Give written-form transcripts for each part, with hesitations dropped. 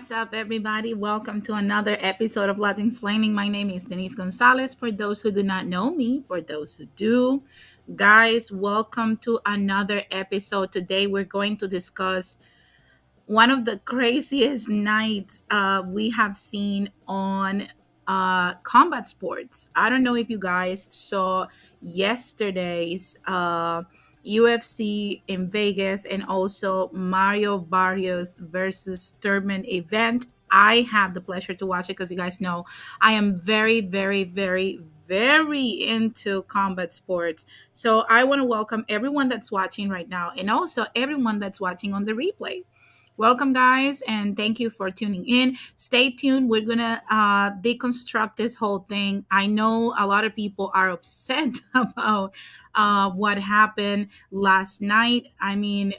What's up, everybody? Welcome to another episode of Latin Explaining. My name is Denise Gonzalez. For those who do not know me, for those who do, guys, welcome to another episode. Today, we're going to discuss one of the craziest nights we have seen on combat sports. I don't know if you guys saw yesterday's UFC in Vegas and also Mario Barrios versus Thurman event. I had the pleasure to watch it because you guys know I am very, very, very, very into combat sports. So I want to welcome everyone that's watching right now and also everyone that's watching on the replay. Welcome, guys, and thank you for tuning in. Stay tuned. We're going to deconstruct this whole thing. I know a lot of people are upset about what happened last night. I mean,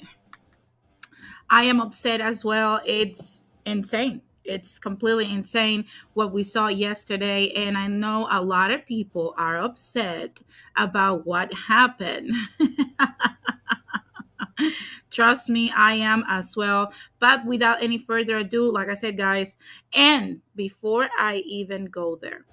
I am upset as well. It's insane. It's completely insane what we saw yesterday. And I know a lot of people are upset about what happened. Trust me, I am as well. But without any further ado, like I said, guys, and before I even go there,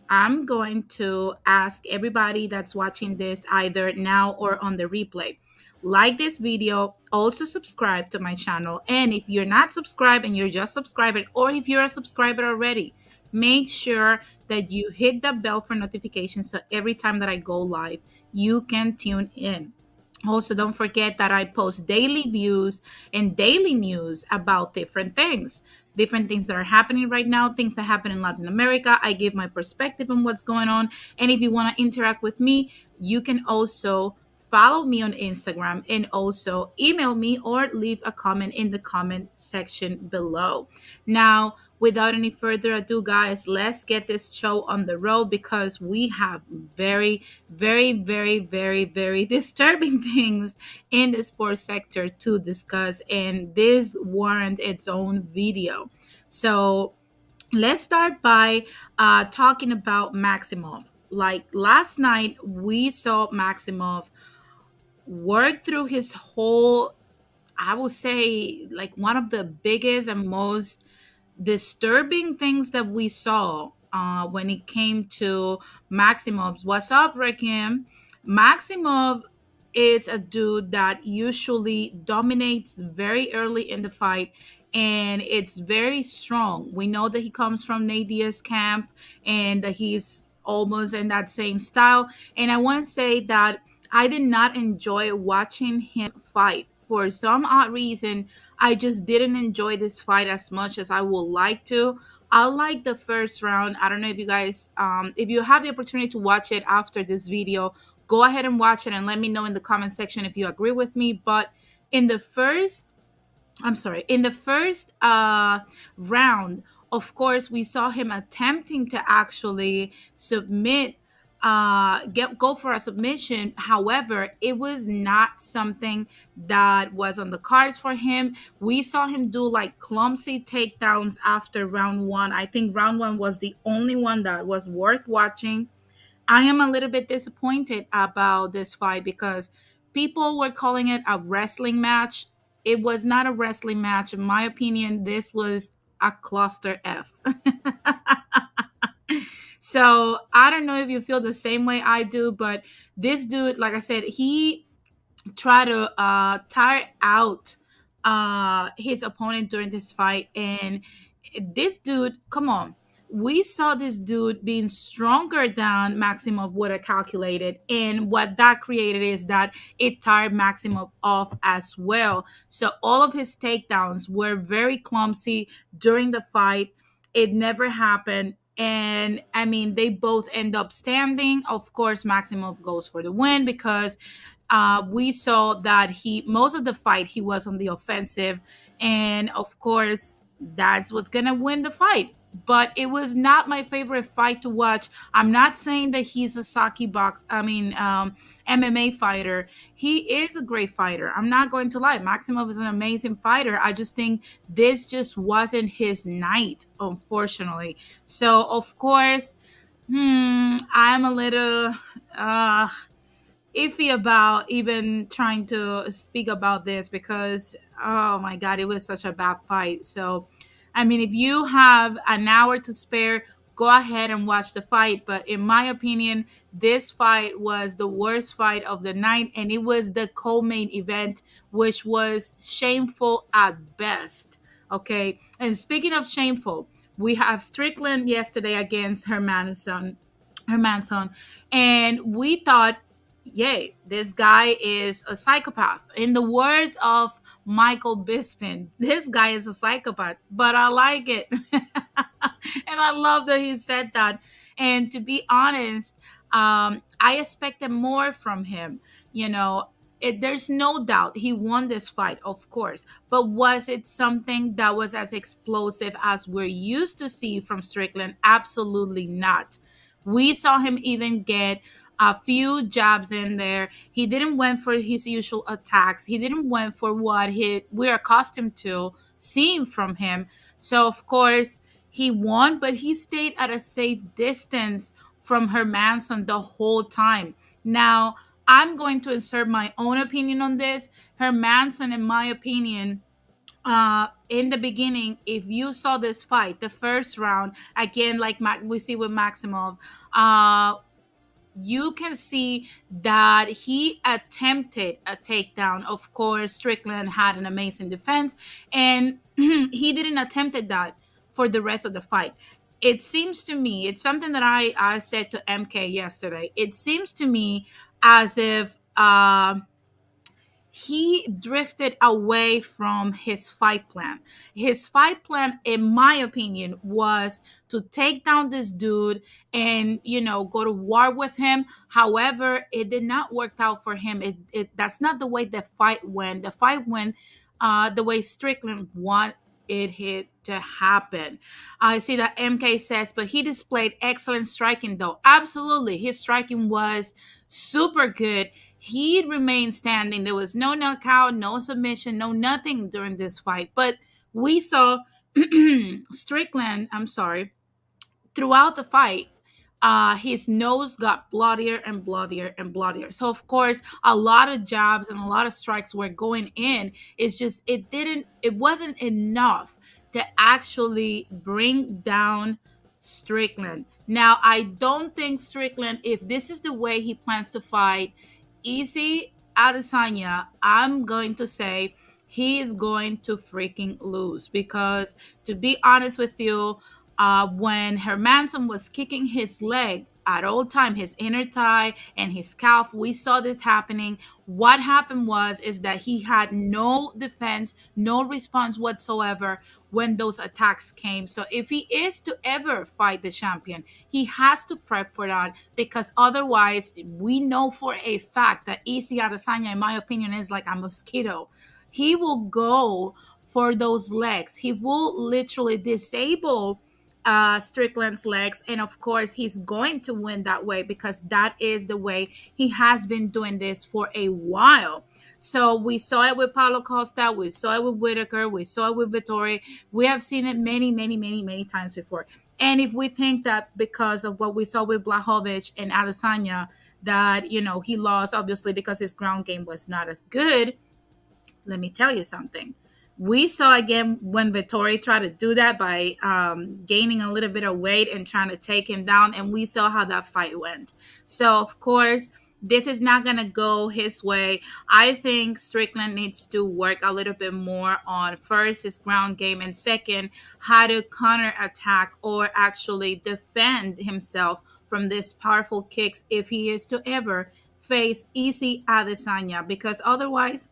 I'm going to ask everybody that's watching this either now or on the replay. Like this video, also subscribe to my channel. And if you're not subscribed and you're just subscribing, or if you're a subscriber already, make sure that you hit the bell for notifications so every time that I go live, you can tune in. Also, don't forget that I post daily views and daily news about different things that are happening right now, things that happen in Latin America. I give my perspective on what's going on. And if you want to interact with me, you can also follow me on Instagram and also email me or leave a comment in the comment section below. Now, without any further ado, guys, let's get this show on the road because we have very, very, very, very, very disturbing things in the sports sector to discuss, and this warrants its own video. So let's start by talking about Maximov. Like last night, we saw Maximov work through his whole, I would say, like one of the biggest and most disturbing things that we saw when it came to Maximov's. What's up, Rakim? Maximov is a dude that usually dominates very early in the fight and it's very strong. We know that he comes from Nate Diaz's camp and that he's almost in that same style. And I want to say that I did not enjoy watching him fight. For some odd reason, I just didn't enjoy this fight as much as I would like to. I like the first round. I don't know if you guys, if you have the opportunity to watch it after this video, go ahead and watch it and let me know in the comment section if you agree with me. But in the first in the first round, of course, we saw him attempting to actually submit, go for a submission. However, it was not something that was on the cards for him. We saw him do like clumsy takedowns after round one. I think round one was the only one that was worth watching. I am a little bit disappointed about this fight because people were calling it a wrestling match. It was not a wrestling match. In my opinion, this was a cluster F. So I don't know if you feel the same way I do, but this dude, like I said, he tried to tire out his opponent during this fight. And this dude, come on. We saw this dude being stronger than Maximov would have calculated. And what that created is that it tired Maximov off as well. So all of his takedowns were very clumsy during the fight. It never happened. And I mean, they both end up standing. Of course, Maximov goes for the win because we saw that most of the fight he was on the offensive, and of course that's what's gonna win the fight. But it was not my favorite fight to watch. I'm not saying that he's a MMA fighter. He is a great fighter. I'm not going to lie. Maximov is an amazing fighter. I just think this just wasn't his night, unfortunately. So of course, I'm a little iffy about even trying to speak about this because oh my god, it was such a bad fight. So I mean, if you have an hour to spare, go ahead and watch the fight. But in my opinion, this fight was the worst fight of the night, and it was the co-main event, which was shameful at best. Okay. And speaking of shameful, we have Strickland yesterday against Hermanson, and we thought, yay, this guy is a psychopath. In the words of Michael Bisping, this guy is a psychopath, but I like it. And I love that he said that. And to be honest, I expected more from him. You know, there's no doubt he won this fight, of course. But was it something that was as explosive as we're used to see from Strickland? Absolutely not. We saw him even get a few jabs in there. He didn't went for his usual attacks. He didn't went for what we're accustomed to seeing from him. So of course he won, but he stayed at a safe distance from Hermanson the whole time. Now I'm going to insert my own opinion on this. Hermanson, in my opinion, in the beginning, if you saw this fight, the first round, again, like we see with Maximov, you can see that he attempted a takedown. Of course, Strickland had an amazing defense, and he didn't attempt that for the rest of the fight. It seems to me, it's something that I said to MK yesterday. It seems to me as if he drifted away from his fight plan. His fight plan, in my opinion, was to take down this dude and, go to war with him. However, it did not work out for him. That's not the way the fight went. The fight went the way Strickland wanted it to happen. I see that MK says, but he displayed excellent striking, though. Absolutely. His striking was super good. He remained standing. There was no knockout, no submission, no nothing during this fight. But we saw Strickland, I'm sorry, throughout the fight, his nose got bloodier and bloodier and bloodier. So of course, a lot of jabs and a lot of strikes were going in. It's just it wasn't enough to actually bring down Strickland. Now, I don't think Strickland, if this is the way he plans to fight Easy Adesanya, I'm going to say he is going to freaking lose, because to be honest with you, when Hermanson was kicking his leg at all time, his inner thigh and his calf, we saw this happening. What happened is that he had no defense, no response whatsoever when those attacks came. So if he is to ever fight the champion, he has to prep for that, because otherwise we know for a fact that Easy Adesanya, in my opinion, is like a mosquito. He will go for those legs. He will literally disable Strickland's legs. And of course, he's going to win that way, because that is the way he has been doing this for a while. So we saw it with Paulo Costa, we saw it with Whitaker, we saw it with Vittori. We have seen it many, many, many, many times before. And if we think that because of what we saw with Blachowicz and Adesanya, that, he lost, obviously, because his ground game was not as good, let me tell you something. We saw again when Vittori tried to do that by gaining a little bit of weight and trying to take him down, and we saw how that fight went. So, of course, this is not going to go his way. I think Strickland needs to work a little bit more on, first, his ground game, and second, how to counterattack or actually defend himself from these powerful kicks if he is to ever face Easy Adesanya, because otherwise,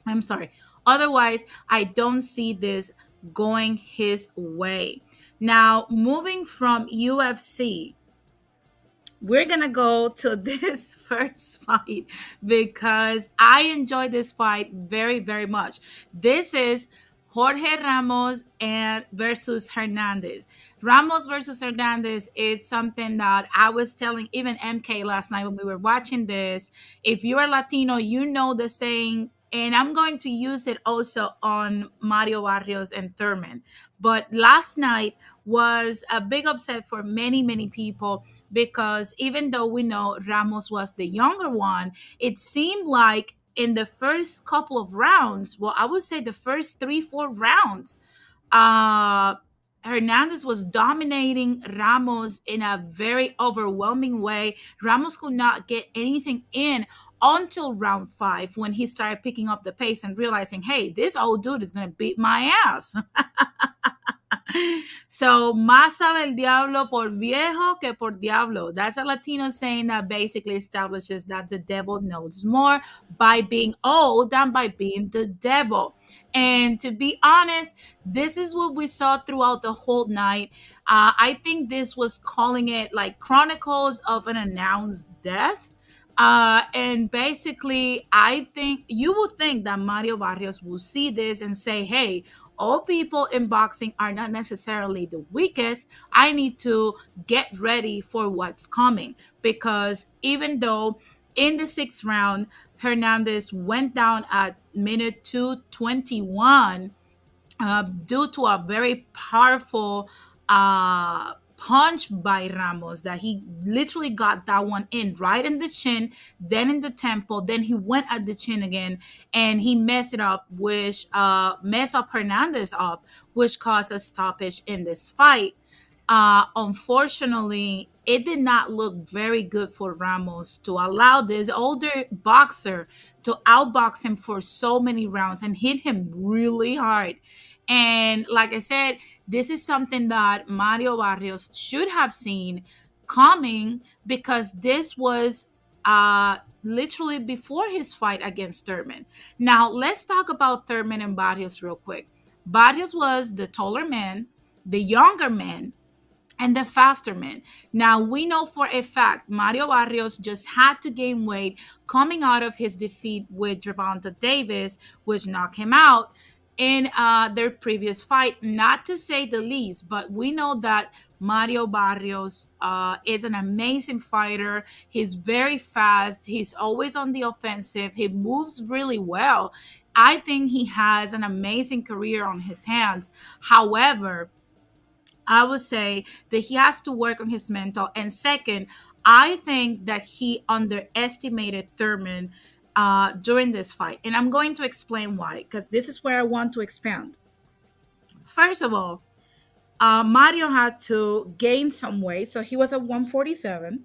I'm sorry. Otherwise, I don't see this going his way. Now, moving from UFC, we're going to go to this first fight, because I enjoyed this fight very, very much. This is Jorge Ramos and versus Hernandez. Ramos versus Hernandez is something that I was telling even MK last night when we were watching this. If you're Latino, you know the saying, and I'm going to use it also on Mario Barrios and Thurman. But last night was a big upset for many, many people, because even though we know Ramos was the younger one, it seemed like in the first couple of rounds, well, I would say the first 3, 4 rounds, uh, Hernandez was dominating Ramos in a very overwhelming way. Ramos could not get anything in until round five when he started picking up the pace and realizing, hey, this old dude is going to beat my ass. So, más sabe el diablo por viejo que por diablo. That's a Latino saying that basically establishes that the devil knows more by being old than by being the devil. And to be honest, this is what we saw throughout the whole night. I think this was calling it like Chronicles of an Announced Death. And basically, I think you would think that Mario Barrios will see this and say, hey, all people in boxing are not necessarily the weakest. I need to get ready for what's coming. Because even though in the sixth round, Hernandez went down at minute 2:21 due to a very powerful punch by Ramos that he literally got that one in right in the chin, then in the temple, then he went at the chin again and he messed it up, which messed up Hernandez up, which caused a stoppage in this fight. Unfortunately, it did not look very good for Ramos to allow this older boxer to outbox him for so many rounds and hit him really hard. And like I said, this is something that Mario Barrios should have seen coming because this was literally before his fight against Thurman. Now, let's talk about Thurman and Barrios real quick. Barrios was the taller man, the younger man, and the faster man. Now, we know for a fact Mario Barrios just had to gain weight coming out of his defeat with Grevonta Davis, which knocked him out in their previous fight, not to say the least, but we know that Mario Barrios is an amazing fighter. He's very fast. He's always on the offensive. He moves really well. I think he has an amazing career on his hands. However, I would say that he has to work on his mental. And second, I think that he underestimated Thurman during this fight. And I'm going to explain why, because this is where I want to expand. First of all, Mario had to gain some weight. So he was at 147,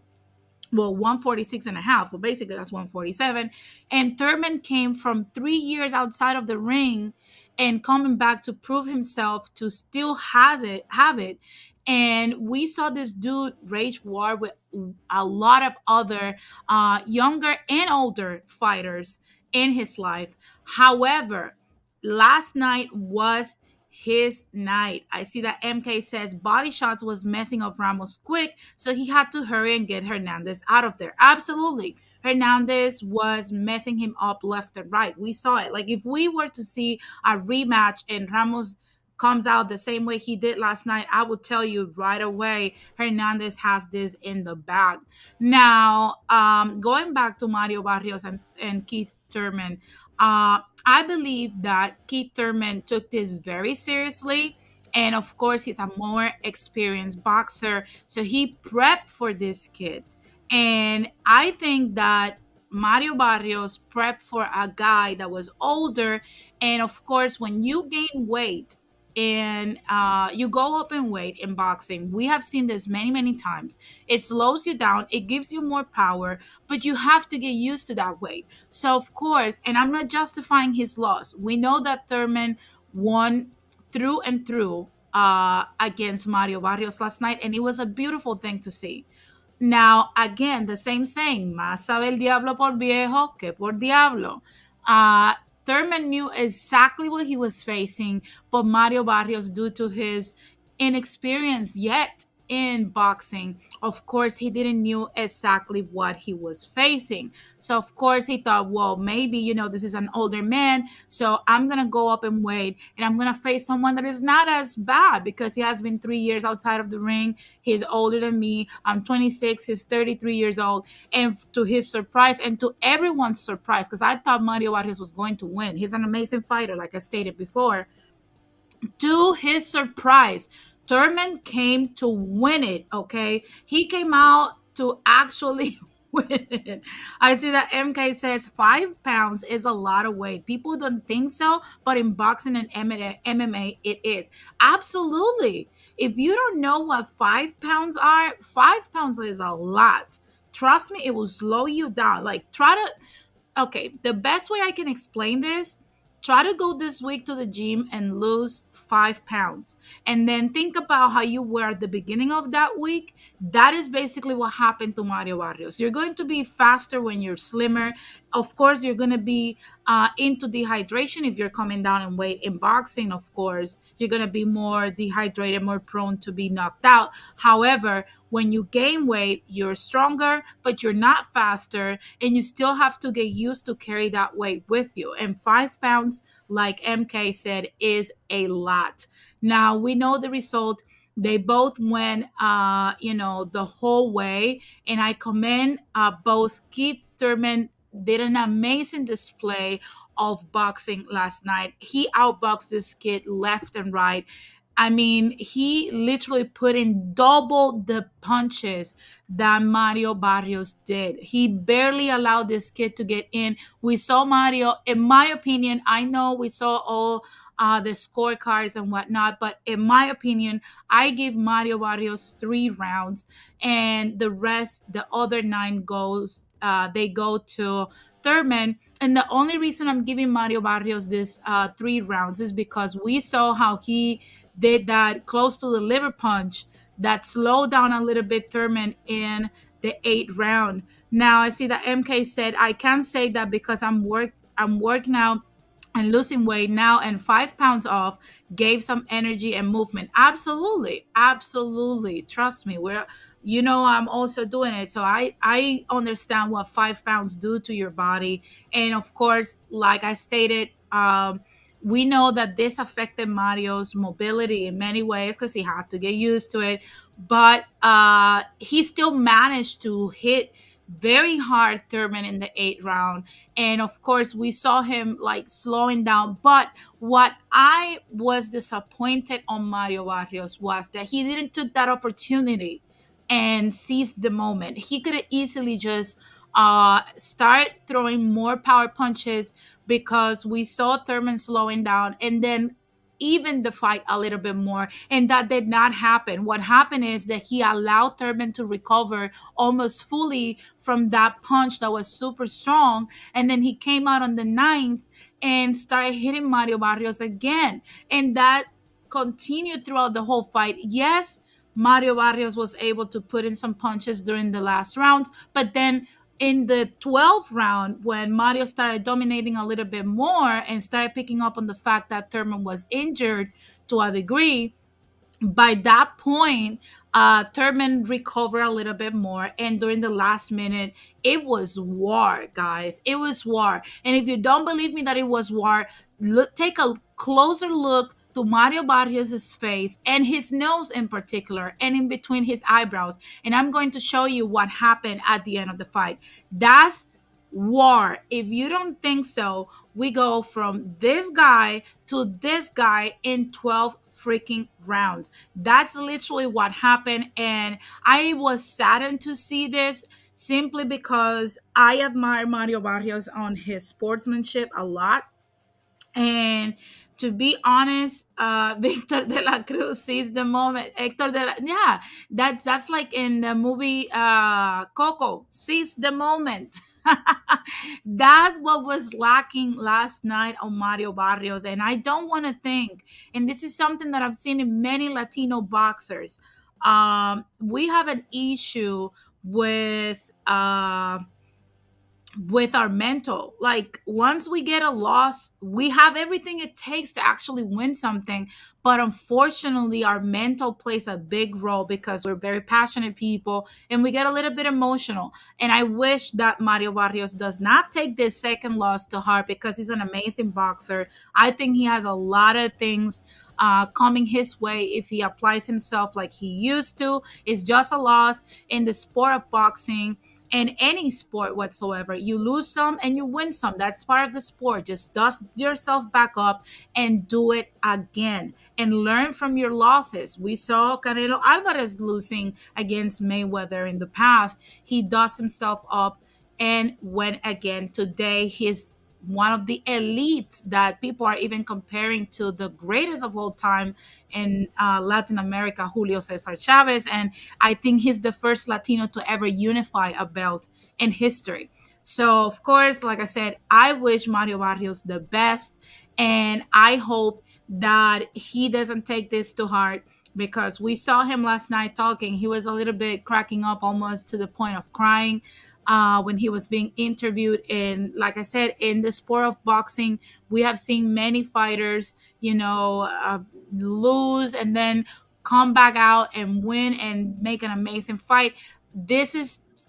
well, 146 and a half, but basically that's 147. And Thurman came from 3 years outside of the ring and coming back to prove himself to still have it. And we saw this dude rage war with a lot of other younger and older fighters in his life. However, last night was his night. I see that MK says body shots was messing up Ramos quick, so he had to hurry and get Hernandez out of there. Absolutely. Hernandez was messing him up left and right. We saw it. Like if we were to see a rematch and Ramos comes out the same way he did last night, I would tell you right away Hernandez has this in the bag. Now, going back to Mario Barrios and Keith Thurman, I believe that Keith Thurman took this very seriously. And of course, he's a more experienced boxer. So he prepped for this kid. And I think that Mario Barrios prepped for a guy that was older. And of course, when you gain weight and you go up in weight in boxing, we have seen this many, many times. It slows you down, it gives you more power, but you have to get used to that weight. So, of course, and I'm not justifying his loss. We know that Thurman won through and through against Mario Barrios last night, and it was a beautiful thing to see. Now, again, the same saying, más sabe el diablo por viejo que por diablo. Uh, Thurman knew exactly what he was facing, but Mario Barrios, due to his inexperience yet in boxing, of course, he didn't knew exactly what he was facing. So, of course, he thought, well, maybe, this is an older man, so I'm going to go up in weight and I'm going to face someone that is not as bad because he has been 3 years outside of the ring. He's older than me. I'm 26. He's 33 years old. And to his surprise and to everyone's surprise, because I thought Mario Barrios was going to win. He's an amazing fighter, like I stated before. To his surprise, Thurman came to win it, okay? He came out to actually with it. I see that MK says 5 pounds is a lot of weight. People don't think so, but in boxing and MMA, it is. Absolutely. If you don't know what 5 pounds are, 5 pounds is a lot. Trust me, it will slow you down. Like, try to, okay, the best way I can explain this, try to go this week to the gym and lose 5 pounds. And then think about how you were at the beginning of that week. That is basically what happened to Mario Barrios. You're going to be faster when you're slimmer. Of course, you're going to be into dehydration if you're coming down in weight. In boxing, of course, you're going to be more dehydrated, more prone to be knocked out. However, when you gain weight, you're stronger, but you're not faster, and you still have to get used to carry that weight with you. And 5 pounds, like MK said, is a lot. Now we know the result. They both went, the whole way, and I commend both. Keith Thurman did an amazing display of boxing last night. He outboxed this kid left and right. I mean, he literally put in double the punches that Mario Barrios did. He barely allowed this kid to get in. We saw Mario, in my opinion, I know we saw all the scorecards and whatnot, but in my opinion, I give Mario Barrios 3 rounds, and the rest, the other 9 goes, they go to Thurman. And the only reason I'm giving Mario Barrios this 3 rounds is because we saw how he did that close to the liver punch that slowed down a little bit Thurman in the 8th round. Now I see that MK said I can't say that because I'm working out and losing weight now, and 5 pounds off gave some energy and movement. Absolutely, absolutely. Trust me, I'm also doing it, so I understand what 5 pounds do to your body. And of course, like I stated, we know that this affected Mario's mobility in many ways because he had to get used to it, but he still managed to hit very hard Thurman in the 8th round. And of course, we saw him like slowing down. But what I was disappointed on Mario Barrios was that he didn't took that opportunity and seize the moment. He could have easily just start throwing more power punches because we saw Thurman slowing down and then even the fight a little bit more. And that did not happen. What happened is that he allowed Thurman to recover almost fully from that punch that was super strong. And then he came out on the 9th and started hitting Mario Barrios again. And that continued throughout the whole fight. Yes, Mario Barrios was able to put in some punches during the last rounds, but then in the 12th round, when Mario started dominating a little bit more and started picking up on the fact that Thurman was injured to a degree, by that point, Thurman recovered a little bit more. And during the last minute, it was war, guys. It was war. And if you don't believe me that it was war, take a closer look to Mario Barrios' face and his nose in particular, and in between his eyebrows. And I'm going to show you what happened at the end of the fight. That's war. If you don't think so, we go from this guy to this guy in 12 freaking rounds. That's literally what happened. And I was saddened to see this simply because I admire Mario Barrios on his sportsmanship a lot. And to be honest, Victor de la Cruz sees the moment. Yeah, that's like in the movie Coco, sees the moment. That's what was lacking last night on Mario Barrios. And I don't want to think, and this is something that I've seen in many Latino boxers. We have an issue with our mental. Like, once we get a loss, we have everything it takes to actually win something, but unfortunately our mental plays a big role because we're very passionate people and we get a little bit emotional. And I wish that Mario Barrios does not take this second loss to heart because he's an amazing boxer. I think he has a lot of things coming his way if he applies himself like he used to. It's just a loss in the sport of boxing, in any sport whatsoever. You lose some and you win some. That's part of the sport. Just dust yourself back up and do it again and learn from your losses. We saw Canelo Alvarez losing against Mayweather in the past. He dust himself up and went again. Today, he's one of the elites that people are even comparing to the greatest of all time in Latin America, Julio Cesar Chavez. And I think he's the first Latino to ever unify a belt in history. So, of course, like I said, I wish Mario Barrios the best. And I hope that he doesn't take this to heart, because we saw him last night talking. He was a little bit cracking up, almost to the point of crying, when he was being interviewed. And like I said, in the sport of boxing, we have seen many fighters, lose and then come back out and win and make an amazing fight.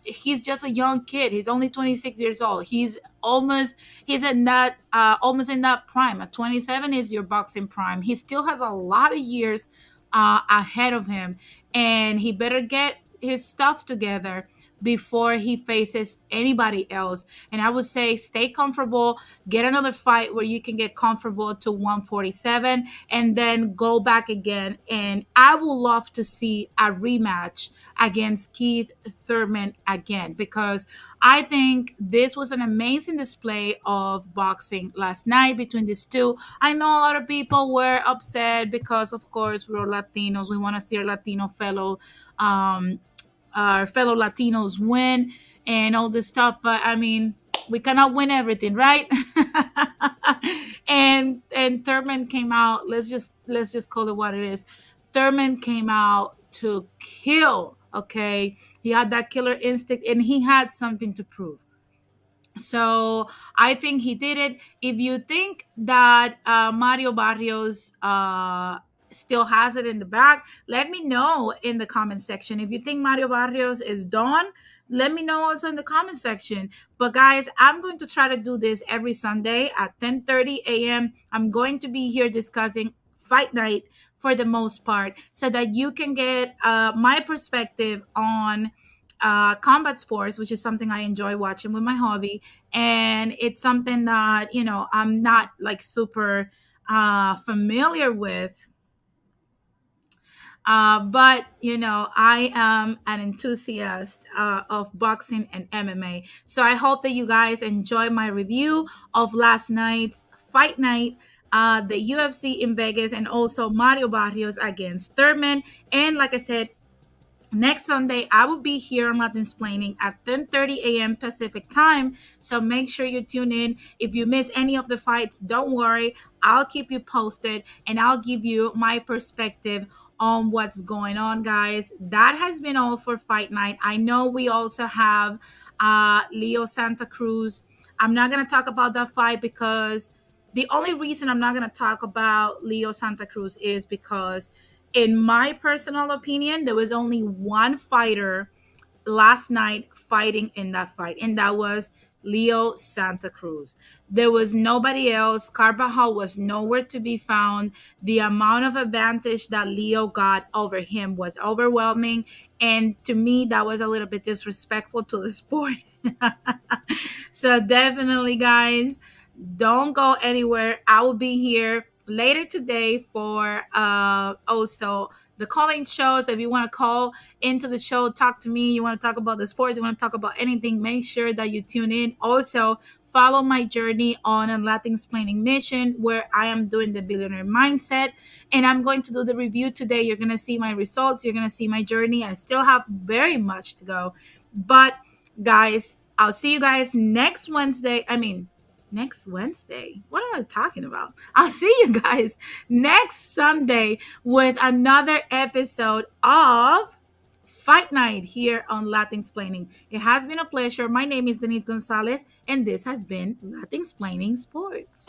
He's just a young kid. He's only 26 years old. He's in that almost in that prime. At 27 is your boxing prime. He still has a lot of years ahead of him, and he better get his stuff together before he faces anybody else. And I would say stay comfortable, get another fight where you can get comfortable to 147, and then go back again. And I would love to see a rematch against Keith Thurman again, because I think this was an amazing display of boxing last night between these two. I know a lot of people were upset because, of course, we're Latinos. We want to see um, our fellow Latinos win and all this stuff. But I mean, we cannot win everything, right? And Thurman came out. Let's just call it what it is. Thurman came out to kill. Okay, he had that killer instinct, and he had something to prove. So I think he did it. If you think that Mario Barrios still has it in the back, let me know in the comment section. If you think Mario Barrios is done, let me know also in the comment section. But guys, I'm going to try to do this every Sunday at 10:30 a.m. I'm going to be here discussing fight night for the most part, so that you can get my perspective on combat sports, which is something I enjoy watching with my hobby. And it's something that, I'm not like super familiar with. But I am an enthusiast of boxing and MMA. So I hope that you guys enjoy my review of last night's fight night, the UFC in Vegas, and also Mario Barrios against Thurman. And like I said, next Sunday, I will be here on Latin Explaining at 10:30 a.m. Pacific time. So make sure you tune in. If you miss any of the fights, don't worry. I'll keep you posted, and I'll give you my perspective on what's going on, guys. That has been all for Fight Night. I know we also have Leo Santa Cruz. I'm not going to talk about that fight, because the only reason I'm not going to talk about Leo Santa Cruz is because, in my personal opinion, there was only one fighter last night fighting in that fight, and that was Leo Santa Cruz. There was nobody else. Carvajal was nowhere to be found. The amount of advantage that Leo got over him was overwhelming, and to me, that was a little bit disrespectful to the sport. So definitely, guys, don't go anywhere. I will be here later today for also the calling show. So if you want to call into the show, talk to me, you want to talk about the sports, you want to talk about anything, make sure that you tune in. Also, follow my journey on a Latin Explaining mission, where I am doing the billionaire mindset, and I'm going to do the review today. You're going to see my results, you're going to see my journey. I still have very much to go, but guys, I'll see you guys next Wednesday. Next Wednesday. What am I talking about? I'll see you guys next Sunday with another episode of Fight Night here on Latin Explaining. It has been a pleasure. My name is Denise Gonzalez, and this has been Latin Explaining Sports.